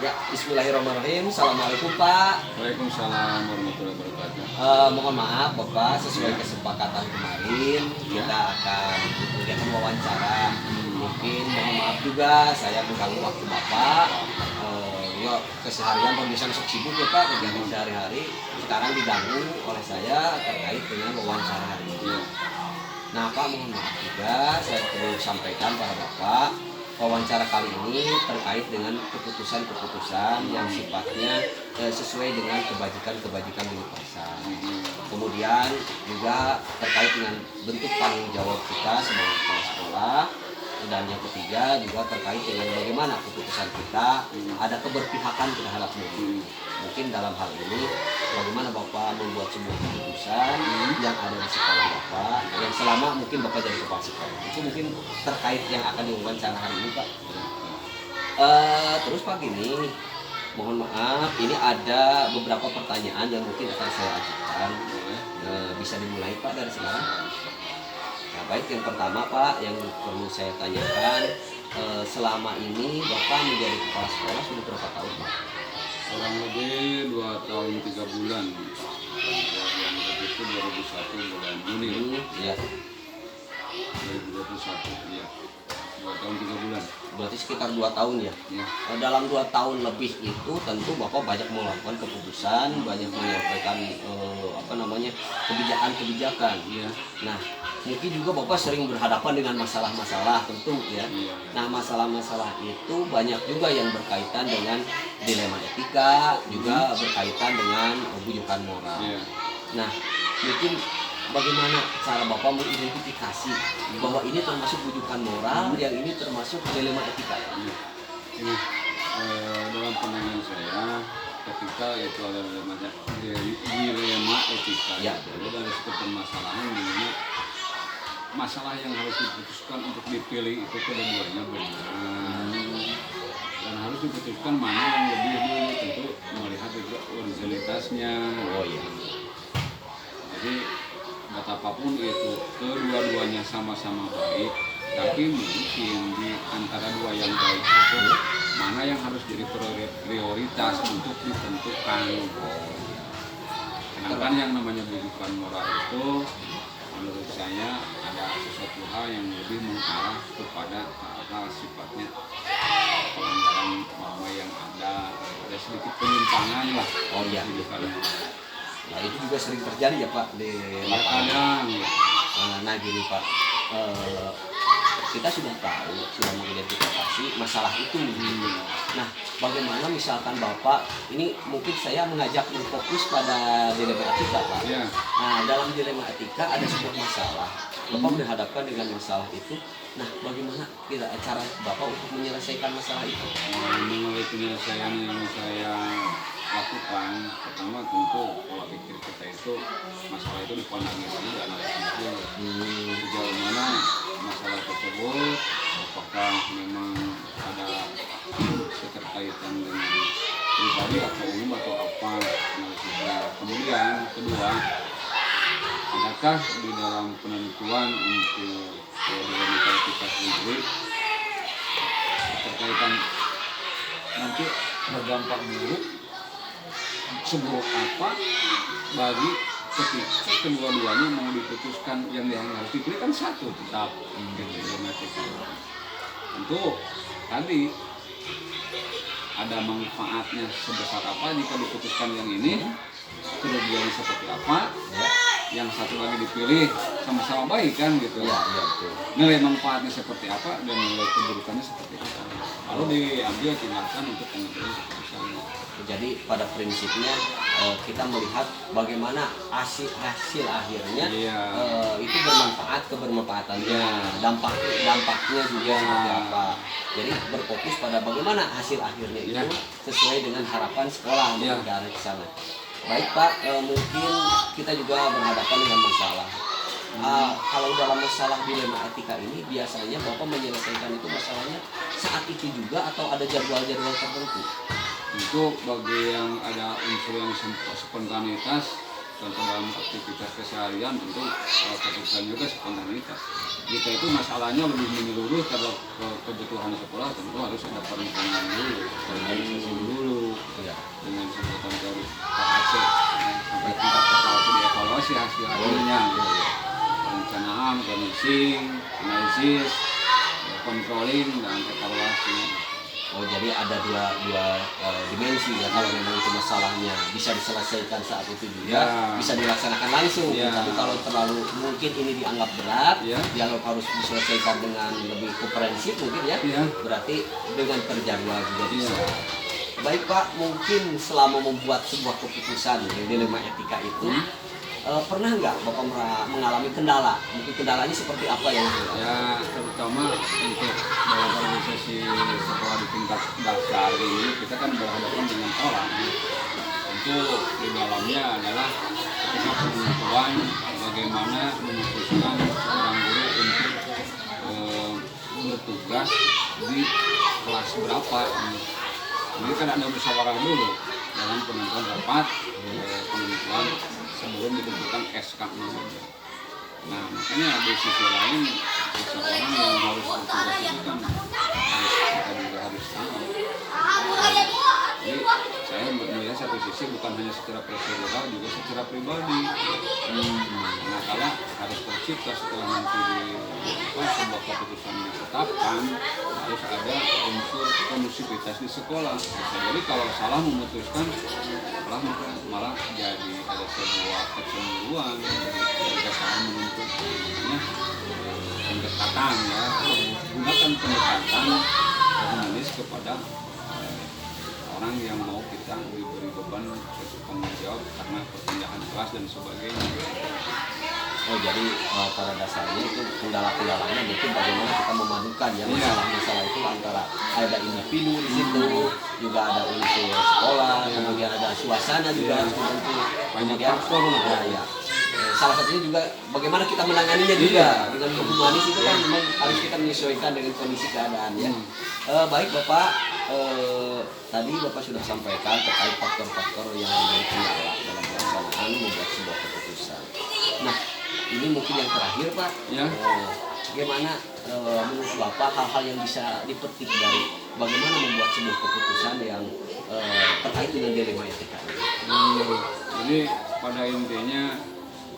Ya, bismillahirrahmanirrahim. Assalamualaikum Pak. Waalaikumsalam warahmatullahi wabarakatuh. Mohon maaf Bapak, sesuai kesepakatan kemarin kita akan kegiatan wawancara. Mungkin mohon maaf juga saya mengganggu waktu Bapak. Ya, keseharian pembiasaan sok sibuk ya Pak, kegiatan sehari-hari sekarang diganggu oleh saya terkait dengan wawancara hari ini. Nah Pak, mohon maaf juga saya perlu sampaikan pada Bapak, wawancara kali ini terkait dengan keputusan-keputusan yang sifatnya sesuai dengan kebajikan-kebajikan universal. Kemudian juga terkait dengan bentuk tanggung jawab kita sebagai kepala sekolah. Dan yang ketiga juga terkait dengan bagaimana keputusan kita ada keberpihakan terhadap murid. Mungkin dalam hal ini bagaimana Bapak membuat sebuah keputusan yang ada di sekolah Bapak yang selama mungkin Bapak jadi kepala sekolah. Itu mungkin terkait yang akan diwawancara hari ini Pak. Terus Pak gini, mohon maaf ini ada beberapa pertanyaan yang mungkin akan saya ajukan. Bisa dimulai Pak dari sekarang. Nah, baik, yang pertama Pak yang perlu saya tanyakan, selama ini Bapak menjadi kepala sekolah sudah berapa tahun Pak? Kurang lebih 2 tahun 3 bulan. Yang itu 2001 bulan Juni. Ya. 2021 ya. 2 tahun 3 bulan. Berarti sekitar 2 tahun ya? Ya. Dalam 2 tahun lebih itu tentu Bapak banyak melakukan keputusan, banyak menyampaikan kebijakan-kebijakan. Ya. Nah, mungkin juga Bapak sering berhadapan dengan masalah-masalah tentu ya. Nah, masalah-masalah itu banyak juga yang berkaitan dengan dilema etika, juga berkaitan dengan bujukan moral. Nah, mungkin bagaimana cara Bapak mengidentifikasi bahwa ini termasuk bujukan moral, yang ini termasuk dilema etika? Ini dalam pandangan saya ketika itu ada dilema etika. Ya. Jadi dari satu permasalahan di mana masalah yang harus diputuskan untuk dipilih itu kedua-duanya benar dan harus diputuskan mana yang lebih dulu, tentu melihat juga originalitasnya. Oh iya. Jadi betapapun itu kedua-duanya sama-sama baik, tapi mungkin di antara dua yang baik itu mana yang harus jadi prioritas untuk ditentukan. Sedangkan yang namanya bujukan moral itu menurut saya ada sesuatu hal yang lebih mengarah kepada hal sifatnya pelanggaran norma yang ada sedikit penyimpangan lah. Oh iya. Nah itu juga sering terjadi ya Pak di lapangan. Nah gini Pak, kita sudah tahu, sudah mengidentifikasi masalah itu. Nah bagaimana misalkan Bapak, ini mungkin saya mengajak berfokus pada dilema etika Pak. Nah dalam dilema etika ada sebuah masalah, Bapak berhadapkan dengan masalah itu. Nah bagaimana cara Bapak untuk menyelesaikan masalah itu? Mengenai penyelesaian yang saya lakukan, pertama tentu pola pikir kita itu masalah itu dipandangnya dulu dan analisis sejauh mana masalah tersebut, apakah memang ada keterkaitan dengan pribadi atau umum atau apa analisisnya. Kemudian kedua, adakah di dalam penentuan untuk dinamika etika sendiri keterkaitan nanti berdampak buruk seburuk apa bagi ketika kedua-duanya mau diputuskan yang harus dipilih kan satu tetap tentu tadi ada manfaatnya sebesar apa jika diputuskan yang ini, kerugiannya seperti apa, yang satu lagi dipilih sama-sama baik kan gitu. Nilai manfaatnya seperti apa dan nilai keburukannya seperti apa, lalu diambil tindakan untuk pengambilan keputusan. Jadi pada prinsipnya kita melihat bagaimana hasil akhirnya itu bermanfaat, kebermanfaatannya, dampaknya juga seperti apa. Jadi berfokus pada bagaimana hasil akhirnya itu sesuai dengan harapan sekolah ke arah sana. Baik Pak, mungkin kita juga berhadapan dengan masalah. Kalau dalam masalah dilema etika ini biasanya Bapak menyelesaikan itu masalahnya saat itu juga atau ada jadwal-jadwal tertentu? Itu bagi yang ada unsur yang spontanitas, contoh dalam aktivitas keseharian tentu kebutuhan juga spontanitas. Jika itu masalahnya lebih menyeluruh terhadap kebutuhan sekolah, tentu harus ada perencanaan dulu, organisasi dulu sih hasil akhirnya. Perencanaan, finishing, analisis, controlling, dan evaluasi. Oh, jadi ada dua dimensi ya, kalau memang itu masalahnya bisa diselesaikan saat itu juga, Ya. bisa dilaksanakan langsung. Ya. Tapi kalau terlalu mungkin ini dianggap berat, Ya. yang harus diselesaikan dengan lebih komprehensif mungkin ya, Ya. berarti dengan terjadwal juga bisa. Ya. Baik Pak, mungkin selama membuat sebuah keputusan dilema etika itu, pernah nggak Bapak mengalami kendala? Mungkin kendalanya seperti apa yang Ya, terutama untuk dalam organisasi sekolah di tingkat dasar ini kita kan berhadapan dengan orang. Tentu di dalamnya adalah ketika penentuan bagaimana memutuskan seorang guru untuk bertugas di kelas berapa. Ini kan ada musyawarah dulu dalam penentuan rapat, penentuan sebelum ditentukan SK-nya. Nah, makanya di sisi lain seseorang yang harus bertugas itu kan kita juga harus tahu. Jadi saya melihat satu sisi bukan hanya secara prosedural, juga secara pribadi. Nah, kalau harus tercipta setelah nanti sebuah keputusan ditetapkan, harus ada unsur kondusivitas di sekolah. Jadi kalau salah memutuskan, malah jadi ada sebuah kecemburuan, kesan menuntut, pendekatan ya, gunakan pendekatan humanis kepada orang yang mau kita diberi beban sesuatu tanggung jawab karena perpindahan kelas dan sebagainya. Oh, jadi pada dasarnya itu kendala-kendalanya mungkin bagaimana kita memadukan ya masalah-masalah itu antara ada individu di situ, juga ada unsur sekolah, kemudian ada suasana juga harus dibantu, kemudian ya. Salah satunya juga bagaimana kita menanganinya juga dengan humanis itu kan memang harus kita menyesuaikan dengan kondisi keadaan ya. Baik Bapak, tadi Bapak sudah sampaikan terkait faktor-faktor yang menjadi kendala dalam pelaksanaan membuat sebuah keputusan. Nah, ini mungkin yang terakhir Pak. Ya. Bagaimana menurut Bapak hal-hal yang bisa dipetik dari bagaimana membuat sebuah keputusan yang terkait dengan dilema etika ini? Jadi pada intinya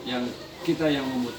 yang kita yang